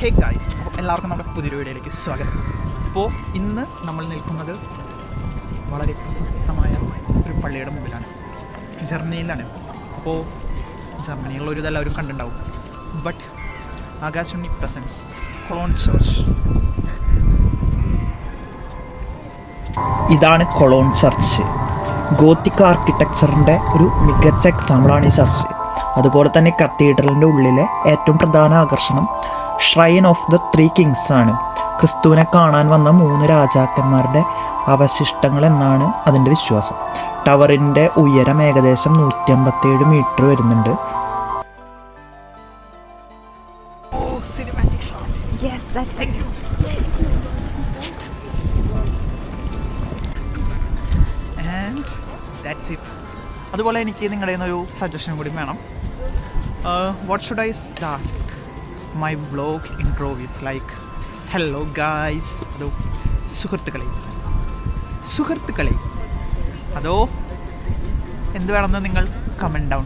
Hey guys, എല്ലാവർക്കും നമ്മുടെ പുതിയൊരു വീഡിയോയിലേക്ക് സ്വാഗതം. അപ്പോൾ ഇന്ന് നമ്മൾ നിൽക്കുന്നത് വളരെ പ്രശസ്തമായ ഒരു പള്ളിയുടെ മുമ്പിലാണ്, ജർമ്മനിയിലാണ്. അപ്പോൾ ജർമ്മനിയുള്ള ഒരു ഇതെല്ലാവരും കണ്ടിട്ടുണ്ടാവും. ബട്ട് ആകാശുണ്ണി പ്രസൻസ് കൊളോൺ ചർച്ച്. ഇതാണ് കൊളോൺ ചർച്ച്. ഗോത്തിക് ആർക്കിടെക്ചറിൻ്റെ ഒരു മികച്ച എക്സാമ്പിളാണ് ഈ ചർച്ച്. അതുപോലെ തന്നെ കത്തീഡ്രലിൻ്റെ ഉള്ളിലെ ഏറ്റവും പ്രധാന ആകർഷണം ഷ്രൈൻ ഓഫ് ദ 3 കിങ്സ് ആണ്. ക്രിസ്തുവിനെ കാണാൻ വന്ന 3 രാജാക്കന്മാരുടെ അവശിഷ്ടങ്ങൾ എന്നാണ് അതിൻ്റെ വിശ്വാസം. ടവറിൻ്റെ ഉയരം ഏകദേശം 157 മീറ്റർ വരുന്നുണ്ട്. അതുപോലെ എനിക്ക് നിങ്ങളുടെ ഒരു സജഷൻ കൂടി വേണം. What should I start my vlog intro with? Like hello guys, അതോ സുഹൃത്തുക്കളെ, അതോ എന്ത് വേണമെന്ന് നിങ്ങൾ കമൻറ്റ് ഡൗൺ.